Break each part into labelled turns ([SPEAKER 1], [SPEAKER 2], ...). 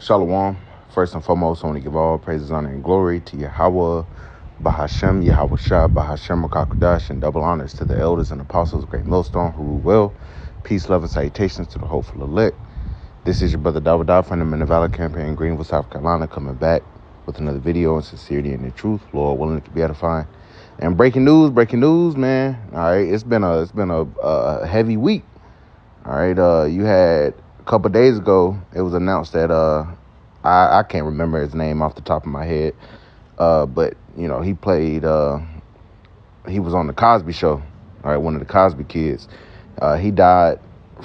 [SPEAKER 1] Shalom. First and foremost, I want to give all praises, honor, and glory to Yahweh, Bahashem, Yahweh Shah, Bahashem, Rakakudash, and double honors to the elders and apostles of Great Millstone who rule well. Peace, love, and salutations to the hopeful elect. This is your brother David from the Men of Valor campaign in Greenville, South Carolina, coming back with another video on sincerity and the truth. Lord willing, it to be edifying. And breaking news, man. All right, it's been a heavy week. All right, you had a couple days ago, it was announced that I can't remember his name off the top of my head, but you know he played. He was on the Cosby Show. All right, one of the Cosby kids. He died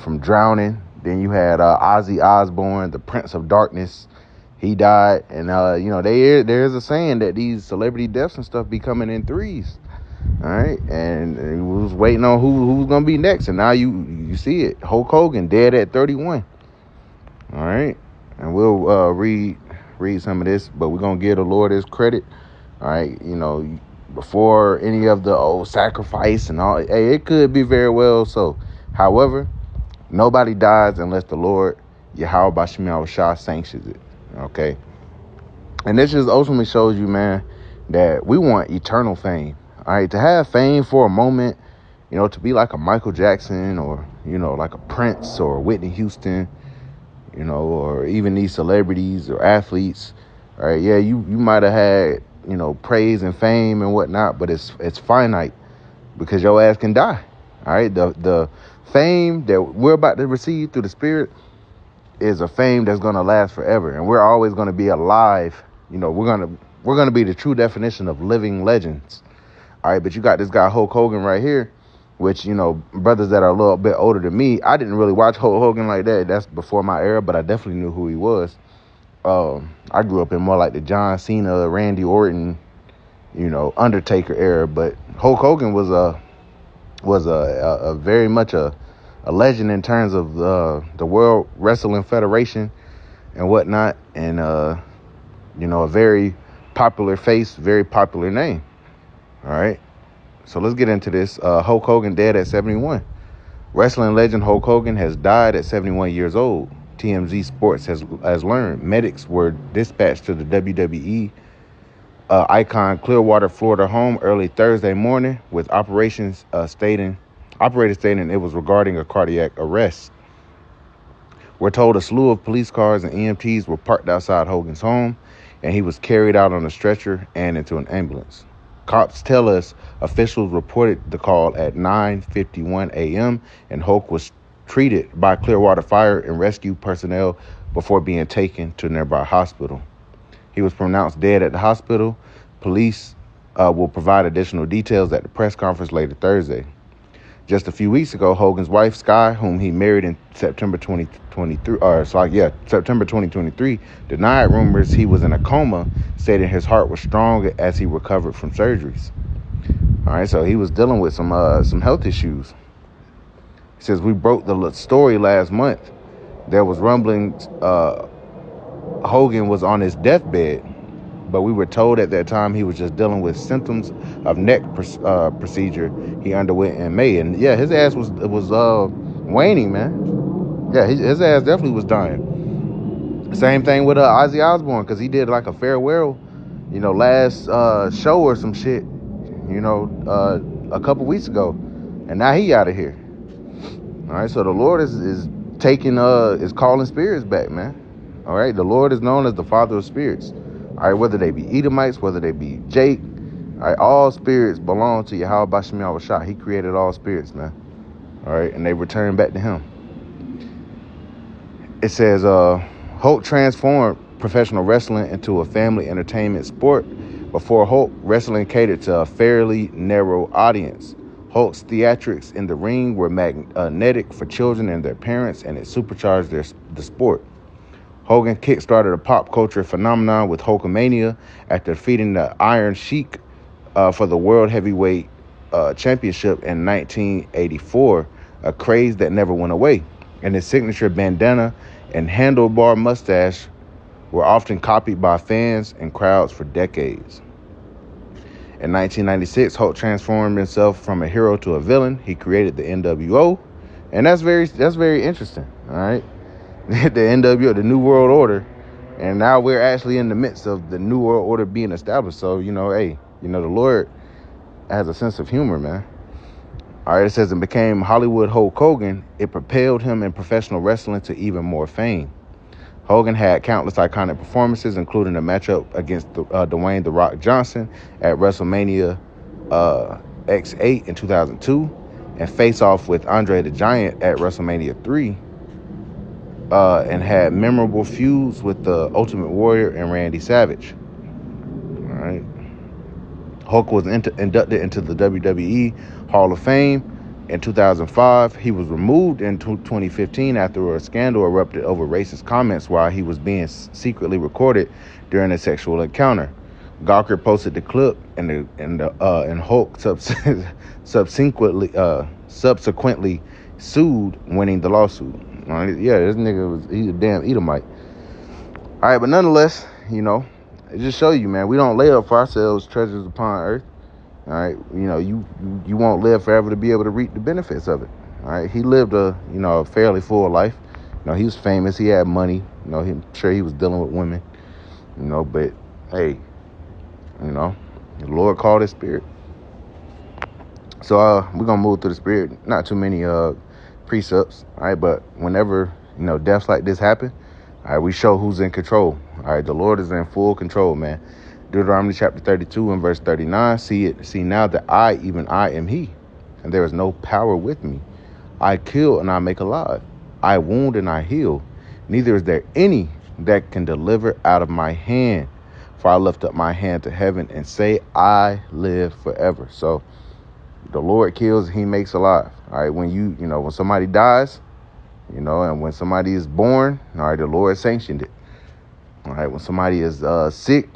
[SPEAKER 1] from drowning. Then you had Ozzy Osbourne, the Prince of Darkness. He died, and you know there's a saying that these celebrity deaths and stuff be coming in threes. All right, and we was waiting on who was gonna be next, and now you see it. Hulk Hogan dead at 31. All right, and we'll read some of this, but we're gonna give the Lord his credit. All right, you know, before any of the old sacrifice and all, hey, it could be very well so. However, nobody dies unless the Lord Yahweh Bashim Shah sanctions it. Okay, and this just ultimately shows you, man, that we want eternal fame. All right, to have fame for a moment, you know, to be like a Michael Jackson or, you know, like a Prince or Whitney Houston, you know, or even these celebrities or athletes. All right, yeah, you might have had, you know, praise and fame and whatnot, but it's finite because your ass can die. All right, the fame that we're about to receive through the Spirit is a fame that's going to last forever, and we're always going to be alive. You know, we're going to be the true definition of living legends. All right, but you got this guy Hulk Hogan right here, which, you know, brothers that are a little bit older than me, I didn't really watch Hulk Hogan like that. That's before my era, but I definitely knew who he was. I grew up in more like the John Cena, Randy Orton, you know, Undertaker era, but Hulk Hogan was a very much a legend in terms of the World Wrestling Federation and whatnot, and you know, a very popular face, very popular name. All right, so let's get into this. Hulk Hogan dead at 71. Wrestling legend Hulk Hogan has died at 71 years old. TMZ Sports has learned medics were dispatched to the WWE Icon Clearwater, Florida home early Thursday morning with operators stating it was regarding a cardiac arrest. We're told a slew of police cars and EMTs were parked outside Hogan's home, and he was carried out on a stretcher and into an ambulance. Cops tell us officials reported the call at 9:51 a.m. and Hulk was treated by Clearwater Fire and Rescue personnel before being taken to a nearby hospital. He was pronounced dead at the hospital. Police will provide additional details at the press conference later Thursday. Just a few weeks ago, Hogan's wife, Sky, whom he married in September 2023, denied rumors he was in a coma, stating his heart was strong as he recovered from surgeries. All right, so he was dealing with some health issues. He says, we broke the story last month. There was rumblings Hogan was on his deathbed, but we were told at that time he was just dealing with symptoms of neck procedure he underwent in May. And yeah, his ass was waning, man. Yeah, his ass definitely was dying. Same thing with Ozzy Osbourne, because he did like a farewell, you know, last show or some shit, you know, a couple weeks ago, and now he out of here. All right, so the Lord is calling spirits back, man. All right, the Lord is known as the Father of spirits. All right, whether they be Edomites, whether they be Jake, all right, all spirits belong to Yahweh Bashim Yahweh Shah. He created all spirits, man. All right, and they return back to him. It says, Hulk transformed professional wrestling into a family entertainment sport. Before Hulk, wrestling catered to a fairly narrow audience. Hulk's theatrics in the ring were magnetic for children and their parents, and it supercharged the sport. Hogan kickstarted a pop culture phenomenon with Hulkamania after defeating the Iron Sheik for the World Heavyweight Championship in 1984, a craze that never went away. And his signature bandana and handlebar mustache were often copied by fans and crowds for decades. In 1996, Hulk transformed himself from a hero to a villain. He created the NWO, and that's very interesting. All right. The NWO, the New World Order, And now we're actually in the midst of the new world order being established. So, hey, the Lord has a sense of humor, man. All right, it says, and became Hollywood Hulk Hogan. It propelled him in professional wrestling to even more fame. Hogan had countless iconic performances, including a matchup against Dwayne "The Rock" Johnson at WrestleMania X8 in 2002, and face-off with Andre the Giant at WrestleMania 3, and had memorable feuds with the Ultimate Warrior and Randy Savage. All right. Hulk was inducted into the WWE Hall of Fame in 2005. He was removed in 2015 after a scandal erupted over racist comments while he was being secretly recorded during a sexual encounter. Gawker posted the clip, and Hulk subsequently sued, winning the lawsuit. Yeah, this nigga he's a damn Edomite. All right, but nonetheless, it just show you, man, we don't lay up for ourselves treasures upon earth. All right, you won't live forever to be able to reap the benefits of it. All right, he lived a fairly full life. He was famous. He had money. I'm sure he was dealing with women. But hey, the Lord called his spirit. So we're gonna move through the spirit. Not too many precepts. All right, but whenever deaths like this happen, all right, we show who's in control. All right, the Lord is in full control, man. Deuteronomy chapter 32 and verse 39. See now that I, even I, am he, and there is no power with me. I kill and I make alive. I wound and I heal. Neither is there any that can deliver out of my hand. For I lift up my hand to heaven and say, I live forever. So the Lord kills, he makes alive. All right, when when somebody dies, and when somebody is born, all right, the Lord sanctioned it. All right, when somebody is sick,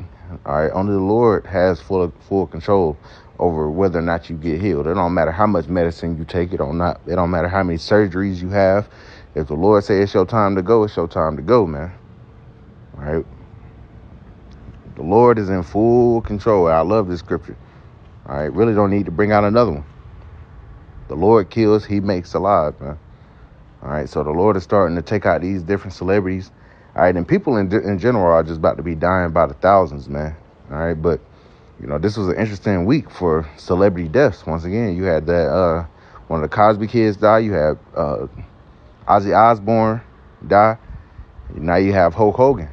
[SPEAKER 1] all right, only the Lord has full control over whether or not you get healed. It don't matter how much medicine you take. It don't matter how many surgeries you have. If the Lord says it's your time to go, it's your time to go, man. All right. The Lord is in full control. I love this scripture. All right, really don't need to bring out another one. The Lord kills, he makes alive, man. All right, so the Lord is starting to take out these different celebrities. All right, and people in general are just about to be dying by the thousands, man. All right, but, this was an interesting week for celebrity deaths. Once again, you had that one of the Cosby kids die. You had Ozzy Osbourne die. Now you have Hulk Hogan.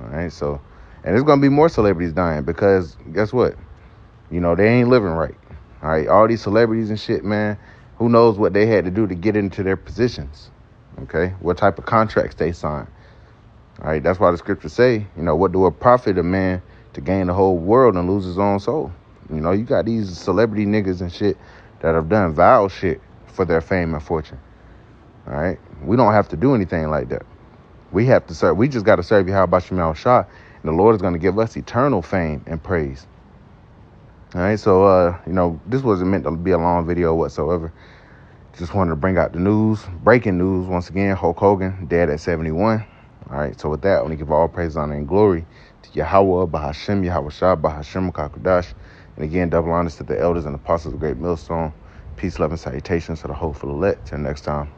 [SPEAKER 1] All right, so, and there's going to be more celebrities dying because guess what? They ain't living right. All right, all these celebrities and shit, man, who knows what they had to do to get into their positions. Okay, what type of contracts they signed. All right, that's why the scriptures say, what do it profit a man to gain the whole world and lose his own soul? You got these celebrity niggas and shit that have done vile shit for their fame and fortune. All right, we don't have to do anything like that. We have to serve. We just got to serve Yahweh Shemel Shah, and the Lord is going to give us eternal fame and praise. All right, so this wasn't meant to be a long video whatsoever. Just wanted to bring out the news, breaking news once again. Hulk Hogan dead at 71. All right, so with that, I want to give all praise, honor, and glory to Yahweh, Bahashem, Yahweh Shah, Bahashem, Kakudash. And again, double honors to the elders and apostles of Great Millstone. Peace, love, and salutations to the hopeful elect. Till next time.